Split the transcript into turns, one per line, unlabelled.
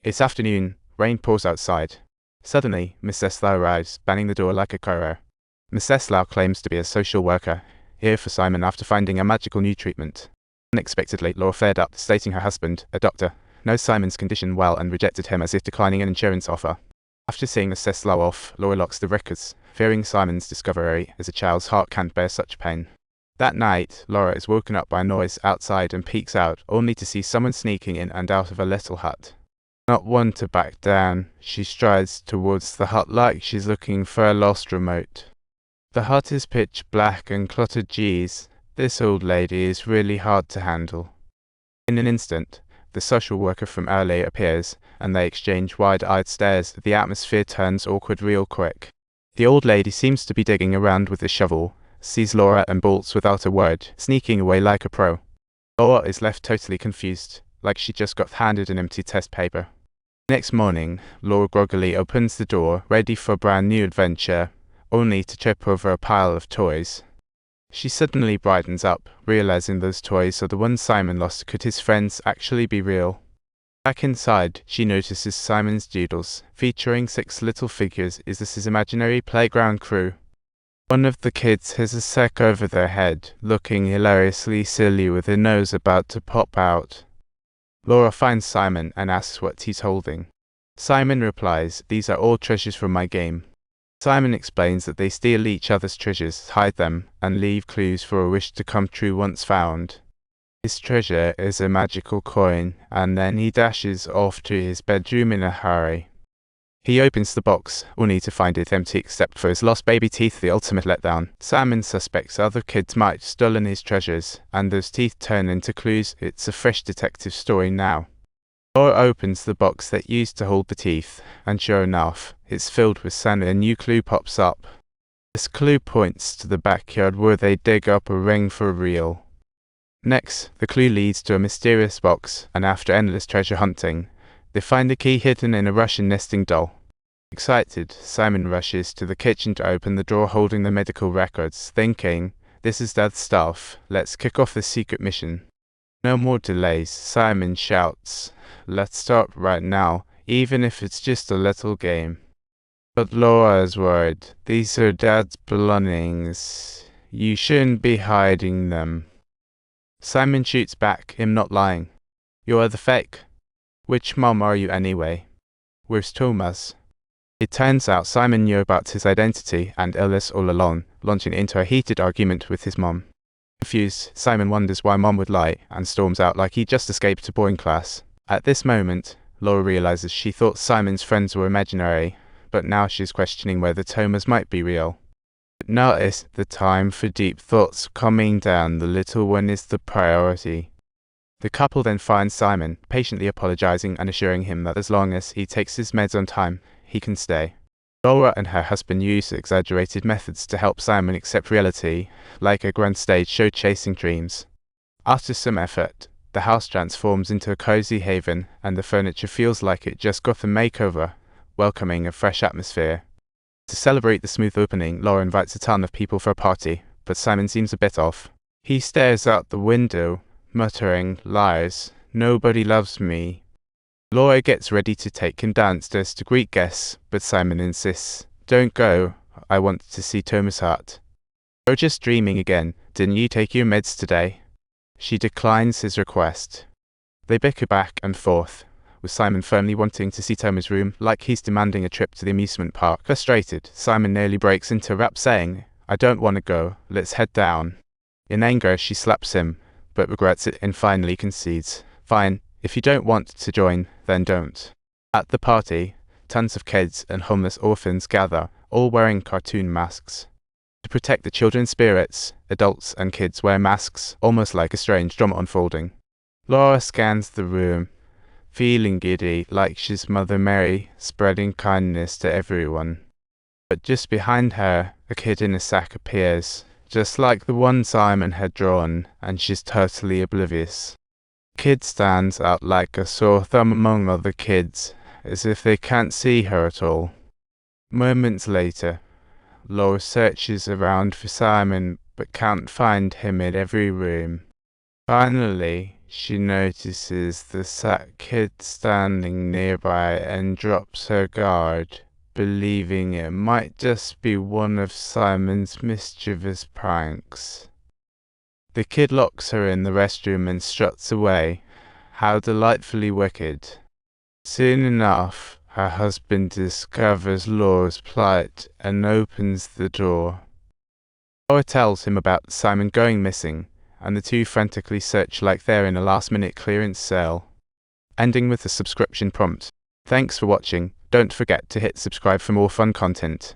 It's afternoon. Rain pours outside. Suddenly, Miss Eslau arrives, banging the door like a courier. Miss Eslau claims to be a social worker, here for Simon after finding a magical new treatment. Unexpectedly, Laura flared up, stating her husband, a doctor, knows Simon's condition well and rejected him as if declining an insurance offer. After seeing Miss Eslau off, Laura locks the records, fearing Simon's discovery as a child's heart can't bear such pain. That night, Laura is woken up by a noise outside and peeks out, only to see someone sneaking in and out of a little hut. Not one to back down, she strides towards the hut like she's looking for a lost remote. The hut is pitch black and cluttered. Geez, this old lady is really hard to handle. In an instant, the social worker from earlier appears, and they exchange wide-eyed stares. The atmosphere turns awkward real quick. The old lady seems to be digging around with a shovel, sees Laura and bolts without a word, sneaking away like a pro. Laura is left totally confused, like she just got handed an empty test paper. Next morning, Laura groggily opens the door, ready for a brand new adventure, only to trip over a pile of toys. She suddenly brightens up, realizing those toys are the ones Simon lost. Could his friends actually be real? Back inside, she notices Simon's doodles, featuring 6 little figures. Is this his imaginary playground crew? One of the kids has a sack over their head, looking hilariously silly with a nose about to pop out. Laura finds Simon and asks what he's holding. Simon replies, "These are all treasures from my game." Simon explains that they steal each other's treasures, hide them, and leave clues for a wish to come true once found. His treasure is a magical coin, and then he dashes off to his bedroom in a hurry. He opens the box, only to find it empty except for his lost baby teeth, the ultimate letdown. Simon suspects other kids might have stolen his treasures, and those teeth turn into clues. It's a fresh detective story now. Laura opens the box that used to hold the teeth, and sure enough, it's filled with sand. A new clue pops up. This clue points to the backyard where they dig up a ring for real. Next, the clue leads to a mysterious box, and after endless treasure hunting, they find the key hidden in a Russian nesting doll. Excited, Simon rushes to the kitchen to open the drawer holding the medical records, thinking, "This is Dad's stuff, let's kick off this secret mission." No more delays, Simon shouts, "Let's start right now, even if it's just a little game." But Laura is worried. "These are Dad's belongings. You shouldn't be hiding them." Simon shoots back, him not lying. "You are the fake. Which mom are you anyway? Where's Thomas?" It turns out Simon knew about his identity and illness all along, launching into a heated argument with his mom. Confused, Simon wonders why mom would lie, and storms out like he just escaped a boarding class. At this moment, Laura realizes she thought Simon's friends were imaginary, but now she's questioning whether Thomas might be real. But now is the time for deep thoughts. Calming down, the little one is the priority. The couple then finds Simon, patiently apologizing and assuring him that as long as he takes his meds on time, he can stay. Laura and her husband use exaggerated methods to help Simon accept reality, like a grand stage show chasing dreams. After some effort, the house transforms into a cozy haven, and the furniture feels like it just got a makeover, welcoming a fresh atmosphere. To celebrate the smooth opening, Laura invites a ton of people for a party, but Simon seems a bit off. He stares out the window, muttering, "Lies, nobody loves me." Laura gets ready to take him downstairs to greet guests, but Simon insists, "Don't go, I want to see Thomas Hart." "You're just dreaming again, didn't you take your meds today?" She declines his request. They bicker back and forth, with Simon firmly wanting to see Thomas' room, like he's demanding a trip to the amusement park. Frustrated, Simon nearly breaks into a rap saying, "I don't want to go, let's head down." In anger, she slaps him, but regrets it and finally concedes. "Fine, if you don't want to join, then don't." At the party, tons of kids and homeless orphans gather, all wearing cartoon masks. To protect the children's spirits, adults and kids wear masks, almost like a strange drama unfolding. Laura scans the room, feeling giddy like she's Mother Mary, spreading kindness to everyone. But just behind her, a kid in a sack appears, just like the one Simon had drawn, and she's totally oblivious. The kid stands out like a sore thumb among other kids, as if they can't see her at all. Moments later, Laura searches around for Simon, but can't find him in every room. Finally, she notices the Sat Kid standing nearby and drops her guard, believing it might just be one of Simon's mischievous pranks. The kid locks her in the restroom and struts away. How delightfully wicked. Soon enough, her husband discovers Laura's plight and opens the door. Laura tells him about Simon going missing, and the two frantically search like they're in a last-minute clearance sale. Ending with the subscription prompt. Thanks for watching. Don't forget to hit subscribe for more fun content.